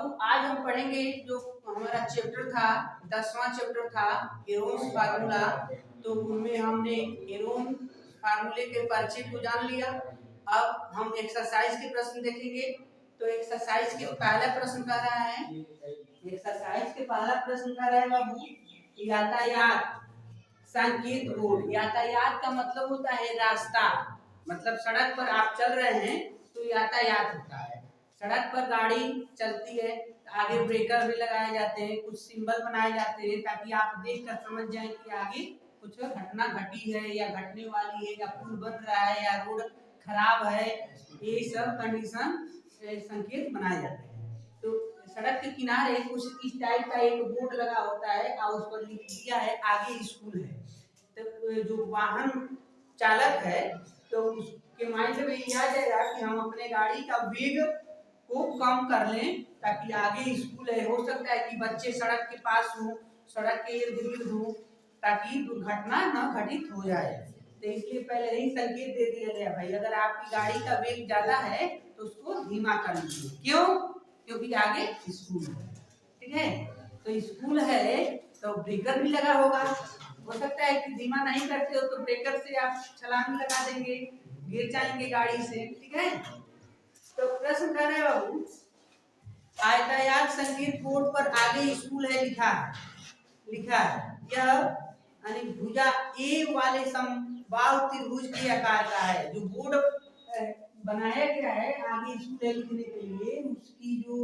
अब आज हम पढ़ेंगे जो हमारा चैप्टर था, 10वां चैप्टर था हेरोन्स फार्मूला। तो उनमें हमने हेरोन फार्मूले के परिचय को जान लिया। अब हम एक्सरसाइज के प्रश्न देखेंगे। तो एक्सरसाइज के पहला प्रश्न कह रहा है, एक्सरसाइज के पहला प्रश्न कह रहा है बाबू, यातायात संकेत बोर्ड। यातायात का मतलब होता है रास्ता, मतलब सड़क पर आप चल रहे हैं तो यातायात होता है। सड़क पर गाड़ी चलती है, आगे ब्रेकर भी लगाए जाते हैं, कुछ सिंबल बनाए जाते हैं ताकि आप देखकर समझ जाएं कि आगे कुछ घटना घटी है या घटने वाली है, या पुल बन रहा है, या रोड खराब है। ये सब कंडीशन संकेत बनाए जाते हैं। तो सड़क के किनारे कुछ इस टाइप का एक बोर्ड लगा होता है और उस पर लिख दिया है आगे स्कूल है। तो जो वाहन चालक है तो उसके माइंड में यह आ जाएगा कि हम अपने गाड़ी का वेग को कम कर लें ताकि आगे स्कूल है। हो सकता है कि बच्चे सड़क के पास हो, सड़क के इर्द गिर्द हो, ताकि दुर्घटना न घटित हो जाए। तो इसलिए पहले ही संकेत दे दिया गया, भाई अगर आपकी गाड़ी का वेग ज्यादा है तो उसको धीमा कर लीजिए। क्यों? क्योंकि आगे स्कूल है। ठीक है, तो स्कूल है तो ब्रेकर भी लगा होगा। हो सकता है कि धीमा नहीं करते हो तो ब्रेकर से आप छलांग लगा देंगे, गिर जाएंगे गाड़ी से। ठीक है, तो प्रश्न कर रहे बाबू, यातायात संकेत बोर्ड पर आगे स्कूल है लिखा है। यह यानी भुजा ए वाले समबाहु त्रिभुज के आकार का है। जो बोर्ड बनाया गया है आगे स्कूल है लिखने के लिए, उसकी जो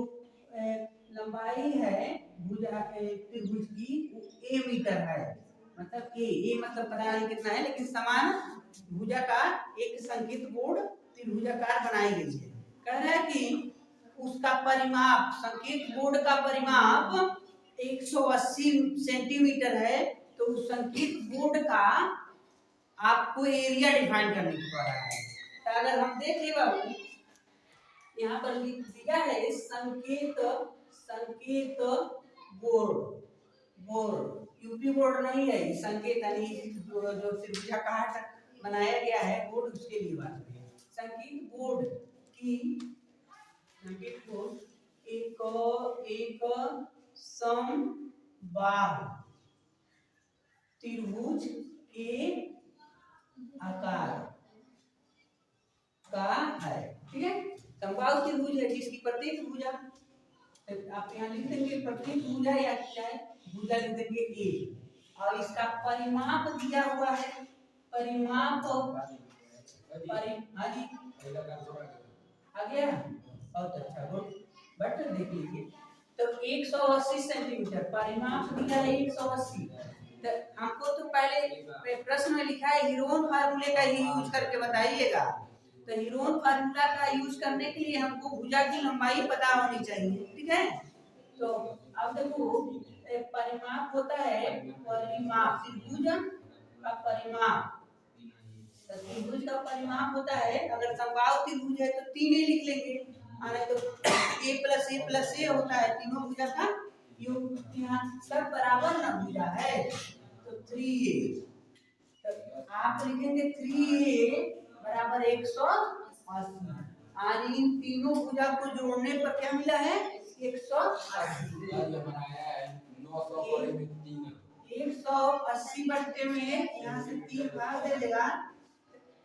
लंबाई है भुजा त्रिभुज की ए मीटर है। मतलब ए मतलब पता नहीं कितना है, लेकिन समान भुजा का एक संकेत बोर्ड त्रिभुजाकार बनाई गई है। कह रहा है कि उसका परिमाप, संकेत बोर्ड का परिमाप 180 सेंटीमीटर है। तो उस संकेत बोर्ड का आपको एरिया डिफाइन करने को पड़ रहा है। तो अगर हम देखें बाबू, यहाँ पर लिख दिया है संकेत बोर्ड, यूपी बोर्ड नहीं है, संकेत यानी जो त्रिभुजाकार बनाया गया है बोर्ड, उसके लिए बात है। संकेत बोर्ड एक समबाहु त्रिभुज के आकार का है। ठीक है, समबाहु त्रिभुज है जिसकी प्रत्येक भुजा, आप यहाँ लिख देंगे प्रत्येक भुजा या क्या है, भुजा लिख देंगे ए, और इसका परिमाप दिया हुआ है। परिमाप हाँ जी आ गया, बहुत अच्छा, गुड। बट देख लीजिए, तो 180 सेंटीमीटर परिमाप दिया है 180। तो हमको तो पहले प्रश्न में लिखा है हीरोन फार्मूले का ही यूज करके बताइएगा। तो हीरोन फार्मूला का यूज करने के लिए हमको भुजा की लंबाई पता होनी चाहिए। ठीक है, तो अब देखो परिमाप होता है, परिमाप त्रिभुज का परिमाप, त्रिभुज का परिमाप होता है, अगर समबाहु त्रिभुज है तो 3a लिख लेंगे, और तो a+a+a होता है तीनों भुजा का योग। यहाँ सब बराबर ना भुजा है तो 3a, तो आप लिखेंगे 3a बराबर 180। और इन तीनों भुजा को जोड़ने पर क्या मिला है 180। 180 बट्टे में यहाँ से 3 भाग दे देगा,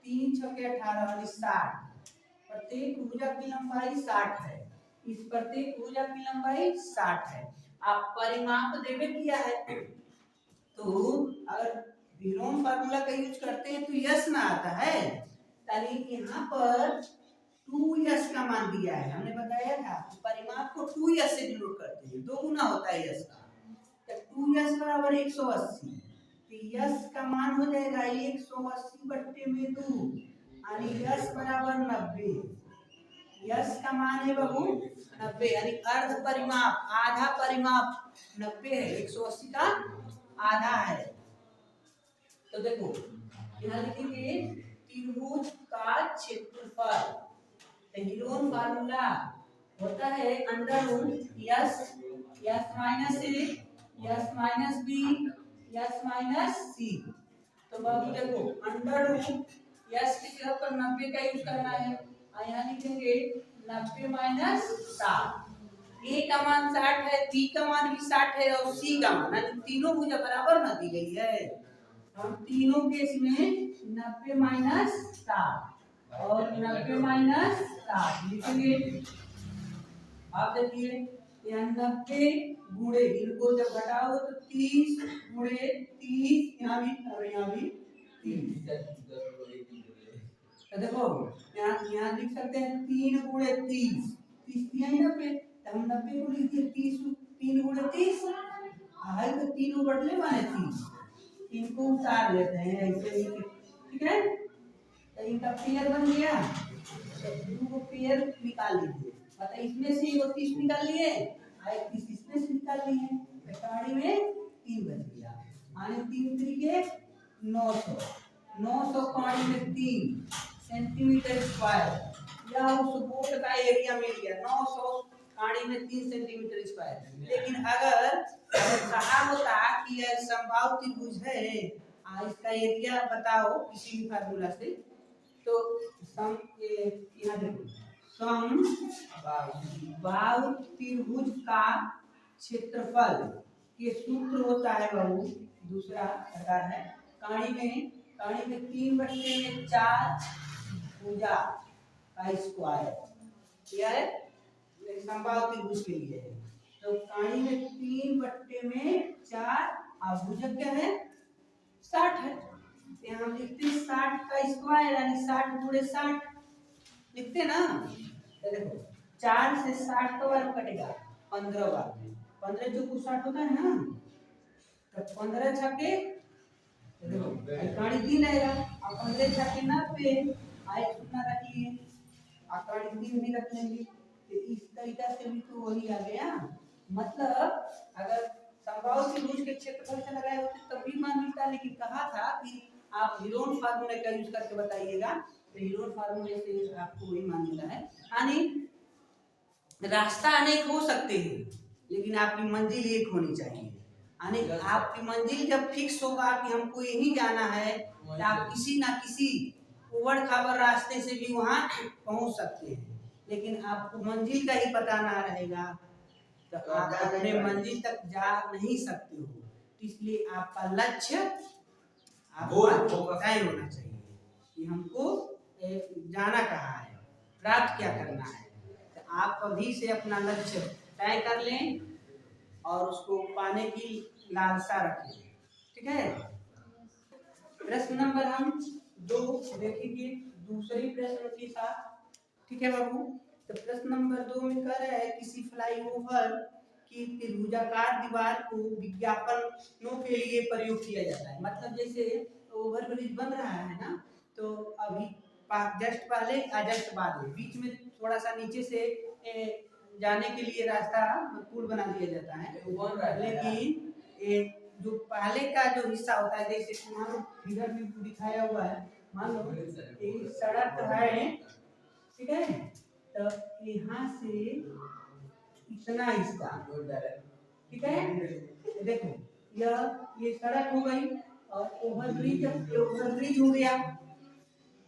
3 छके 18 60। प्रत्येक भुजा की लंबाई 60 है, इस प्रत्येक भुजा की लंबाई 60 है। आप परिमाप देवे किया है, तो अगर हीरोन फार्मूला का यूज करते हैं तो यस ना आता है, यानी यहाँ पर 2s का मान दिया है। हमने बताया था परिमाप को 2s से डिनोट करते हैं, 2 गुना होता है s का। तो 2s बराबर 180, तो s का मान हो जाएगा 180 बट्टे में 2, यानी s बराबर 90। s का मान है बाबू 90, यानी अर्ध परिमाप, आधा परिमाप 90 है, 180 का आधा है। तो देखो यहाँ लिखेंगे त्रिभुज का क्षेत्रफल। हीरोन फार्मूला होता है under root s minus a s minus b s minus c। तो बाबू देखो अंडर रूट s की जगह पर 90 का यूज करना है, और यहाँ लिखेंगे 90 माइनस 60। ए का मान 60 है, बी का मान भी 60 है और सी का मान, यानी तीनों भुजा बराबर ना दी गई है। हम तीनों केस में 90 माइनस 60 और 90 माइनस 60 लिखेंगे। आप देखिए यहाँ 90 गुणे, इनको जब घटाओ तो 30 गुणे 30, यहाँ भी और यहाँ भी 30। तो देखो यहाँ लिख सकते हैं 3 गुणे 30, 30 दिया ही 90, तो हम 90 को लिख दिए 30, 3 गुणे 30 है तो 3 बदले माने 30, इनको उतार लेते हैं ऐसे ही, ठीक है। तो इनका पेयर बन गया, तो को पेयर निकाल लीजिए, मतलब इसमें से 30 निकाल लिए और 30 इसमें से निकाल लिए, कहानी में 3 बच गया, माने 3 तरीके 900, 900 कहानी में 3 सेंटीमीटर स्क्वायर, या उस बोर्ड का एरिया मिल गया 900 कहानी में 3 सेंटीमीटर स्क्वायर। लेकिन अगर कहा होता कि यह समबाहु त्रिभुज है, इसका एरिया बताओ किसी भी फार्मूला से, तो सम यहाँ देखो समबाहु त्रिभुज का क्षेत्रफल के सूत्र होता है बाबू दूसरा प्रकार है, कहानी में 3/4 भुजा का स्क्वायर, क्या है समबाहु त्रिभुज के लिए है। तो कहानी में 3/4 और भुजा क्या है 60 है, यहाँ हम लिखते हैं 60 का स्क्वायर यानी 60 गुणे 60 लिखते ना। तो देखो 4 से 60 का वर्ग कटेगा 15 बार, 15 जो कुछ 60 होता है ना, तो 15 छके देखो कहानी 3 आएगा और 15 छके 90 आए, कितना रखिए कहानी 3 भी रख लेंगे, तो इस तरीका से भी तो वही आ गया। मतलब अगर समबाहु त्रिभुज के क्षेत्रफल से लगाए होते तब भी मान मिलता, लेकिन कहा था कि आप हीरोन फार्मूले का यूज करके बताइएगा, तो हीरोन फार्मूले से आपको वही मान मिला है। यानी रास्ता अनेक हो सकते हैं लेकिन आपकी मंजिल एक होनी चाहिए, यानी आपकी मंजिल जब फिक्स होगा कि हमको यही जाना है, तो आप किसी ना किसी उबड़ खाबड़ रास्ते से भी वहां पहुंच सकते हैं, लेकिन आपको मंजिल का ही पता ना रहेगा तो आप अपने मंजिल तक जा नहीं सकते हो। तो इसलिए आपका लक्ष्य आपका तय होना चाहिए कि हमको जाना कहाँ है, प्राप्त क्या करना है। तो आप अभी से अपना लक्ष्य तय कर लें और उसको पाने की लालसा रखें, ठीक है। प्रश्न नंबर हम 2 देखेंगे दूसरी प्रश्न के साथ, ठीक है बाबू। तो प्रश्न नंबर 2 में कह रहा है किसी फ्लाईओवर की त्रिभुजाकार दीवार को विज्ञापनों के लिए प्रयोग किया जाता है। मतलब जैसे ओवर ब्रिज बन रहा है ना, तो अभी जस्ट पहले या जस्ट बाद में बीच में थोड़ा सा नीचे से जाने के लिए रास्ता पुल बना दिया जाता है, लेकिन जो पहले का जो हिस्सा होता है, जैसे मान लो फिगर में दिखाया हुआ है, मान लो एक सड़क है, ठीक है, तो यहाँ से इतना हिस्सा, ठीक है, देखो ये सड़क हो गई और ओवरब्रिज हो गया,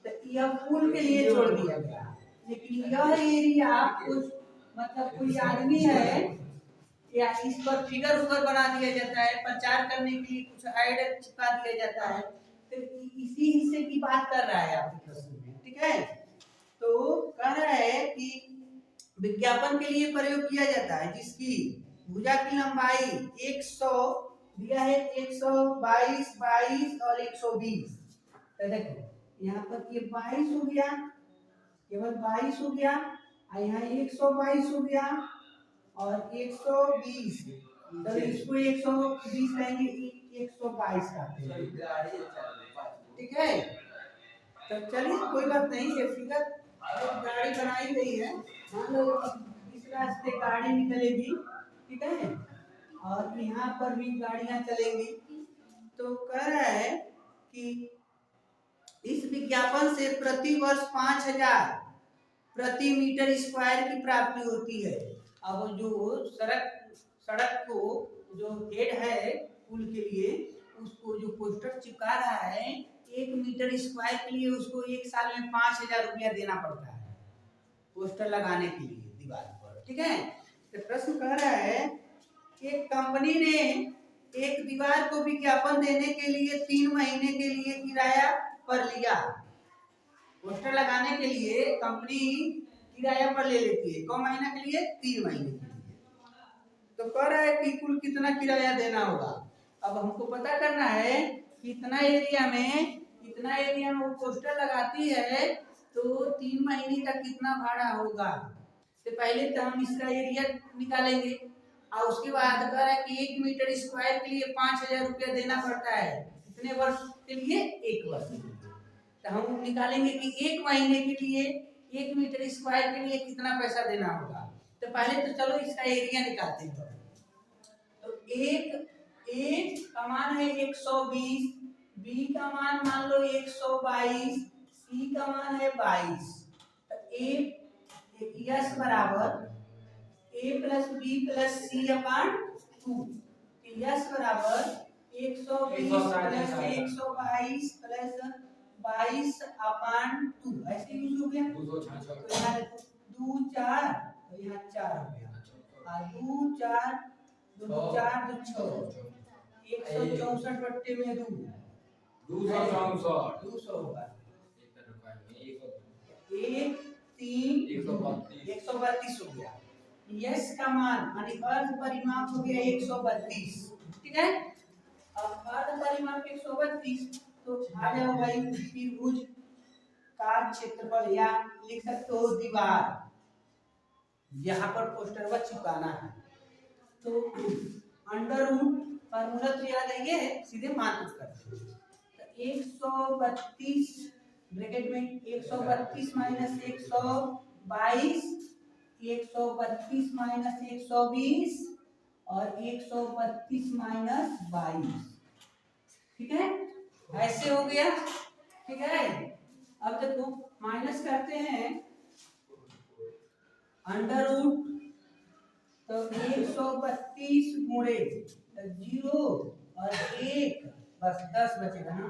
तो यह पुल के लिए छोड़ दिया गया। लेकिन यह एरिया कुछ मतलब कोई आदमी है या इस पर फिगर उगर बना दिया जाता है, प्रचार करने के लिए कुछ ऐड चिपका दिया जाता है, तो इसी हिस्से की बात कर रहा है आपके प्रश्न में, ठीक है। तो कह रहा है कि विज्ञापन के लिए प्रयोग किया जाता है जिसकी भुजा की लंबाई 100 दिया है, 122, 22 और 120। तो देखो यहाँ पर ये 22 हो गया, केवल 22 हो गया, और यहाँ 122 हो गया और 120, तो इसको 120 कहेंगे, 122 का, ठीक है। तो चलिए कोई बात नहीं, ये फिगर गाड़ी बनाई गई है, मान लो इस रास्ते गाड़ी निकलेगी, ठीक है, और यहाँ पर भी गाड़ियां चलेंगी। तो कह रहा है कि इस विज्ञापन से प्रति वर्ष 5000 प्रति मीटर स्क्वायर की प्राप्ति होती है। अब जो सड़क को जो हेड है पुल के लिए, उसको जो पोस्टर चिपका रहा है 1 मीटर स्क्वायर के लिए उसको 1 साल में 5000 रुपया देना पड़ता है पोस्टर लगाने के लिए दीवार पर, ठीक है। तो प्रश्न कह रहा है कि कंपनी ने एक दीवार को विज्ञापन देने के लिए 3 महीने के लिए किराया पर लिया। पोस्टर लगाने के लिए कंपनी किराया पर ले लेती है, कौन महीना के लिए? 3 महीने के लिए। तो कह रहा है कि कुल कितना किराया देना होगा। अब हमको पता करना है कि इतना एरिया में वो पोस्टर लगाती है तो 3 महीने का कितना भाड़ा होगा। तो पहले तो हम इसका एरिया निकालेंगे और उसके बाद कह रहा है कि 1 मीटर स्क्वायर के लिए 5,000 रुपया देना पड़ता है। कितने वर्ष के लिए? 1 वर्ष के लिए। तो हम निकालेंगे कि 1 महीने के लिए 1 मीटर स्क्वायर के लिए कितना पैसा देना होगा। तो पहले तो चलो इसका एरिया निकालते हैं। तो एक का मान है 120, बी का मान मान लो 122, सी का मान है 22। तो यस बराबर a plus B plus C upon 2। S बराबर 120 प्लस 122 प्लस 22 अपान 2। ऐसे यूज हो गया। तो यहाँ 2 4 तो यहाँ 4 हो गया और 2 4 2 4 2 6 164 बट्टे में 2 264 होगा। 1 3 132 हो गया। यस का मान यानी अर्ध परिमाप हो गया 132। ठीक है। अब अर्ध परिमाप 132 तो आ जाओ भाई त्रिभुज का क्षेत्रफल या लिख सकते हो दीवार। यहाँ पर पोस्टर पर चिपकाना है तो अंडर रूट फार्मूला तो याद है, ये सीधे मान पुट करते हैं। तो 132 ब्रैकेट में 132 माइनस 122 132 माइनस 120 और 132 माइनस 22। ठीक है, ऐसे हो गया। ठीक है। अब देखो माइनस करते हैं अंडर रूट तो 132 गुणे 0 और 1 बस 10 बचेगा ना,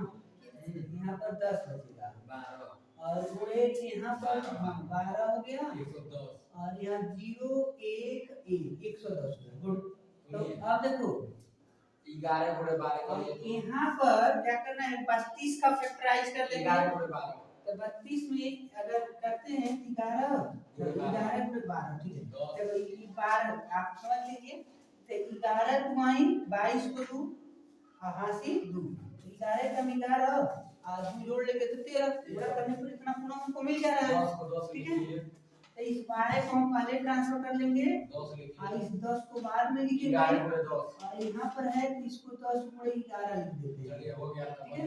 यहाँ पर 10 बचेगा और गुणे यहाँ पर 12 हो गया और यहाँ 0 1 1 110 गुण। तो अब देखो 11 गुणे 12 यहाँ पर क्या करना है 32 का फैक्टराइज कर देंगे। 11 गुणे 12 तो 32 में अगर करते हैं 11 तो 11 गुणे 12 ठीक है। तो ये 12 आप समझ लीजिए। तो 11 दुआई 22 को 2 हासी 2 11 का 11 और 2 जोड़ लेके तो 13 गुणा करने पर इतना गुना हमको मिल जा रहा है। ठीक है। तो इस 12 को हम पहले ट्रांसफर कर लेंगे और इस 10 को बाद में लिखेंगे और यहाँ पर है तो इसको 10 गुणे 11 लिख देते हैं। ठीक है।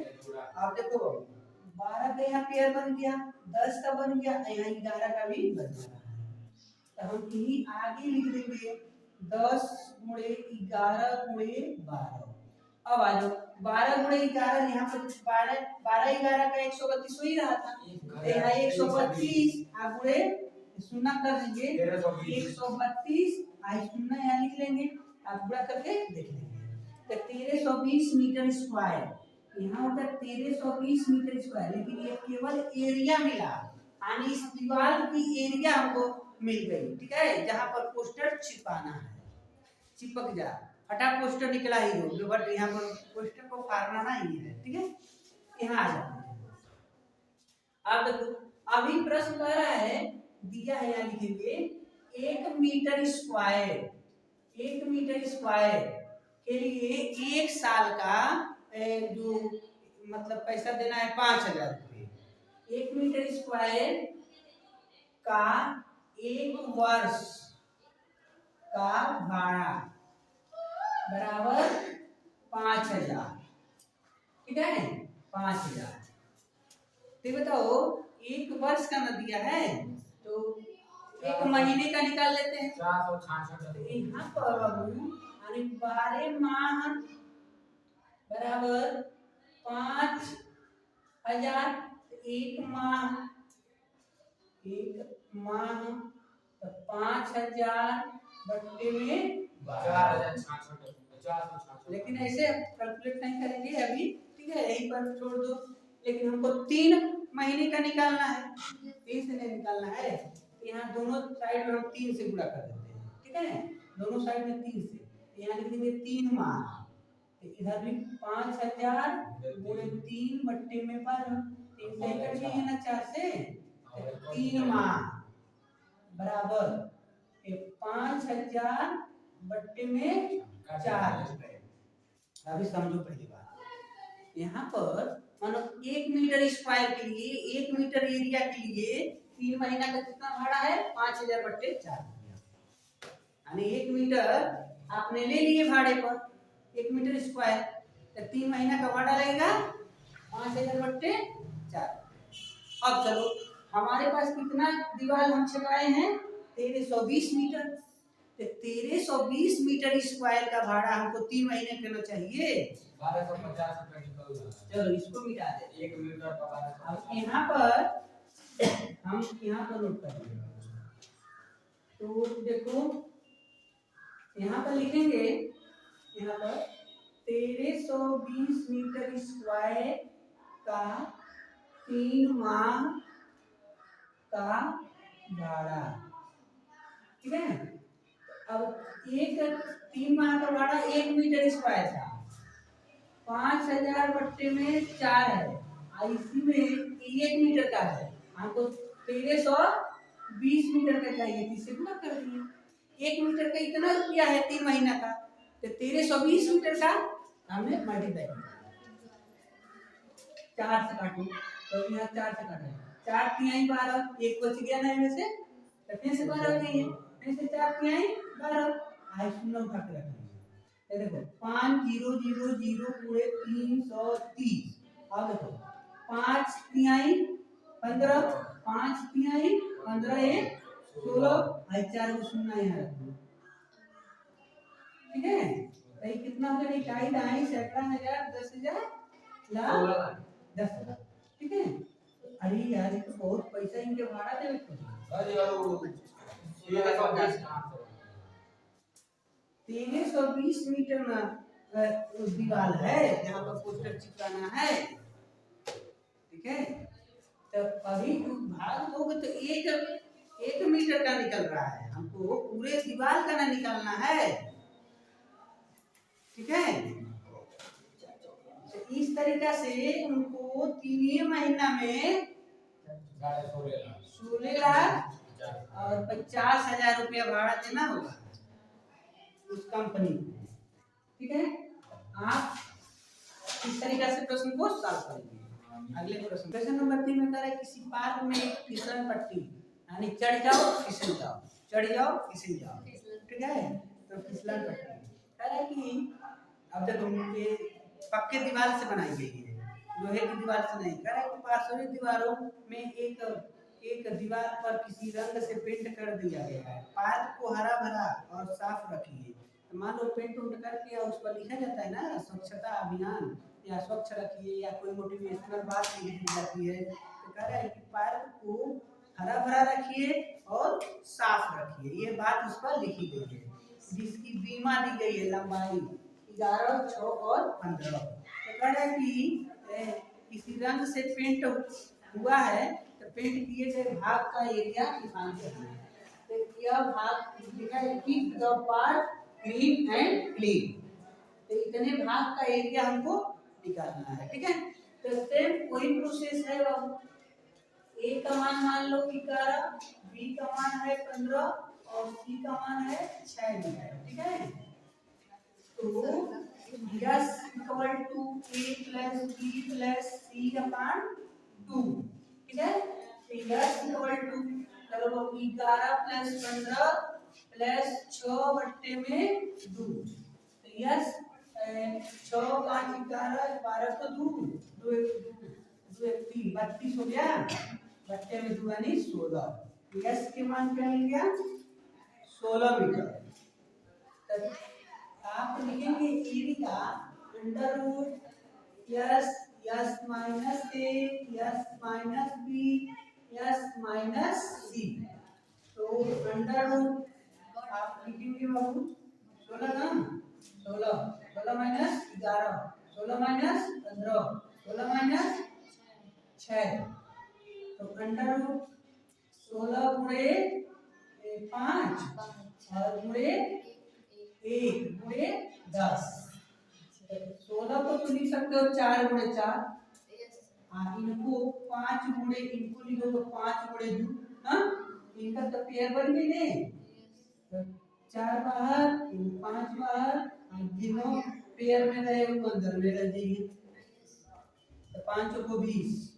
अब देखो 12 का यहाँ पेयर बन गया, 10 का बन गया, यहाँ 11 का भी बन गया। तो हम यही आगे लिख देंगे 10 गुणे 11 गुणे 12। अब आ जाओ 12 गुणे 11 यहाँ पर 12 11 का 132 हो ही रहा था। तो यहाँ 132 गुणे शून्य कर दीजिए 132 आई शून्य यहाँ लिख लेंगे। आप गुणा करके देख लेंगे। तो 1320 मीटर स्क्वायर यहाँ होता है 1320 मीटर स्क्वायर, लेकिन ये केवल एरिया मिला यानी इस दीवार की एरिया हमको मिल गई। ठीक है। जहाँ पर पोस्टर चिपकाना है चिपक जा फटा पोस्टर निकला ही हो, बट यहाँ पर पोस्टर को फाड़ना ही है। ठीक है। यहाँ आ जाते हैं। अब देखो अभी प्रश्न कह रहा है दिया है यहाँ लिखेंगे 1 मीटर स्क्वायर के लिए 1 साल का जो मतलब पैसा देना है 5,000 रुपये। 1 मीटर स्क्वायर का 1 वर्ष का भाड़ा बराबर 5,000। ठीक है 5,000। तो बताओ 1 वर्ष का न दिया है तो 1 महीने का निकाल लेते हैं। 466 यहाँ पर यानी 12 माह बराबर 5,000। 1 माह तो 5,000 बट्टे में 4,650। लेकिन ऐसे कैलकुलेट नहीं करेंगे अभी। ठीक है यहीं पर छोड़ दो। लेकिन हमको 3 महीने का निकालना है, 3 से नहीं निकालना है। यहाँ दोनों साइड में हम 3 से गुणा कर देते हैं। ठीक है, दोनों साइड में 3 से, यहाँ लिख देंगे 3 माह, तो इधर भी 5000 गुणे 3 बट्टे में 12, 3 से कट गई है ना 4 से, तो 3 माह बराबर 5000 बट्टे में 4 रुपए। अभी समझो पहली बात, यहाँ पर मानो 1 मीटर स्क्वायर के लिए, 1 मीटर एरिया के लिए 3 महीना का कितना भाड़ा है, 5000 बट्टे 4, यानी 1 मीटर आपने ले लिए भाड़े पर, 1 मीटर स्क्वायर, तो 3 महीना का भाड़ा लगेगा 5000 बट्टे 4। अब चलो हमारे पास कितना दीवार हम छपाए हैं, 1320 मीटर, तो 1320 मीटर स्क्वायर का भाड़ा हमको 3 महीने करना चाहिए 1250 रुपए निकल रहा है। चलो इसको मिटा दे, 1 मीटर का 1250। अब यहाँ पर हम यहाँ पर नोट करेंगे, तो देखो यहाँ पर लिखेंगे, यहाँ पर 1320 मीटर स्क्वायर का 3 माह का भाड़ा, ठीक है। अब एक 3 माह का भाड़ा 1 मीटर स्क्वायर था, 5000 बट्टे में 4 है, इसी में 1 मीटर का है, हमको 1320 मीटर का चाहिए, इसे पूरा कर दिए। 1 मीटर का इतना रुपया है 3 महीना का, तो 1320 मीटर का हमने मल्टीप्लाई किया, 4 से काटो, तो यहाँ 4 से काटा, 4 तिहाई 12, एक बच गया ना इनमें से, तो फिर से 12 हो गई है, फिर से 4 तिहाई 12, आई शून्य उठा के रखेंगे। ये देखो 5000 पूरे 330, अब देखो 5 तिहाई 15, 5 तिहाई 15 एक 16, आई 4 को शून्य यहाँ रखो, ठीक है। तो ये कितना हो गया, इकाई दहाई सैकड़ा हजार 10,000 लाख 10,000, ठीक है। अरे यार ये तो बहुत पैसा इनके भाड़ा देवे को, अरे यार ये देखो 1320 मीटर में दीवार है जहाँ पर पोस्टर चिपकाना है, ठीक है। तो अभी भाग दोगे तो 1 मीटर का निकल रहा है, हमको पूरे दीवार का ना निकालना है, ठीक है। तो इस तरीका से उनको 3 महीना में 16 लाख और 50,000 रुपया भाड़ा देना होगा उस कंपनी को, ठीक है। आप इस तरीका से प्रश्न को सॉल्व करेंगे। अगले प्रश्न नंबर 3 में कह रहा है किसी पार्क में एक फिसल पट्टी, यानी चढ़ जाओ फिसल जाओ, चढ़ जाओ फिसल जाओ, ठीक है। तो फिसलन पट्टी कह रहा है कि अब देखो ये पक्के दीवार से बनाई गई है, लोहे की दीवार से नहीं, कह रहा है कि पार्श्विक दीवारों में एक दीवार पर किसी रंग से पेंट कर दिया गया है, पार्क को हरा भरा और साफ रखिए। तो मान लो पेंट उंट करके उस पर लिखा जाता है ना स्वच्छता अभियान, या स्वच्छ रखिए, या कोई मोटिवेशनल बात लिखी जाती है, तो कह रहा है कि पार्क को हरा भरा रखिए और साफ रखिए, ये बात उस पर लिखी गई है, जिसकी बीमा दी गई है लंबाई 11, 6 और 15। तो कह रहा है कि किसी रंग से पेंट हुआ है, तो पेंट किए गए भाग का एरिया निकाल करिए। तो यह भाग लिखा है keep the park clean and clean, तो इतने भाग का एरिया हमको निकालना है, ठीक है। तो सेम वही प्रोसेस है, ए का मान लो कि 11, बी का मान है 15 और सी का मान है 6 मीटर, ठीक है। तो S equal to A plus B plus C upon 2, ठीक है। तो यस इक्वल टू चलो 11 प्लस 15 प्लस 6 बट्टे में 2, तो यस 6 5 11 12 तो 2 2 1 3 32 हो गया, बट्टे में 2 यानी 16, यस के मान क्या मिल गया 16 मीटर। तो आप लिखेंगे area under root S S minus A S minus B S minus C, तो अंडर रूट आप लिखेंगे बाबू 16 ना 16 माइनस 11 16 माइनस 15 16 माइनस 6, तो अंडर रूट 16 गुणे 5 और गुणे 1 गुणे 10। 16 को तो लिख सकते हो 4 गुणे 4। इनको 5 गुणे इनको लिखो तो 5 गुणे 2। हाँ, इनका तो पेयर बन गई नहीं। तो 4 बाहर 5 बाहर और तीनों पेयर में रहे वो अंदर में रह जाएंगे। तो 5 को 20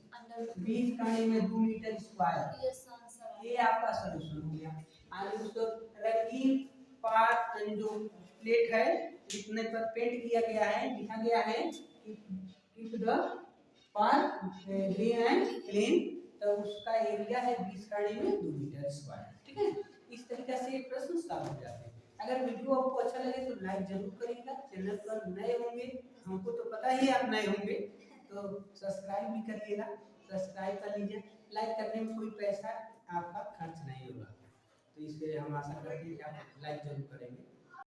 20 काने में 2 मीटर स्क्वायर। ये आपका सॉल्यूशन हो गया। आगे दोस्तों रंगीन पार्ट यानी जो प्लेट है जितने पर पेंट किया गया है लिखा गया है keep the part green and clean. तो उसका एरिया है 20 काने में 2 मीटर स्क्वायर। ठीक है, इस तरीके से प्रश्न सॉल्व हो जाते हैं। अगर वीडियो आपको अच्छा लगे तो लाइक जरूर करिएगा। चैनल पर नए होंगे, हमको तो पता ही आप नए होंगे, तो सब्सक्राइब भी करिएगा। सब्सक्राइब कर लीजिए। लाइक करने में कोई पैसा आपका खर्च नहीं होगा, तो इसलिए हम आशा करते हैं कि आप लाइक जरूर करेंगे।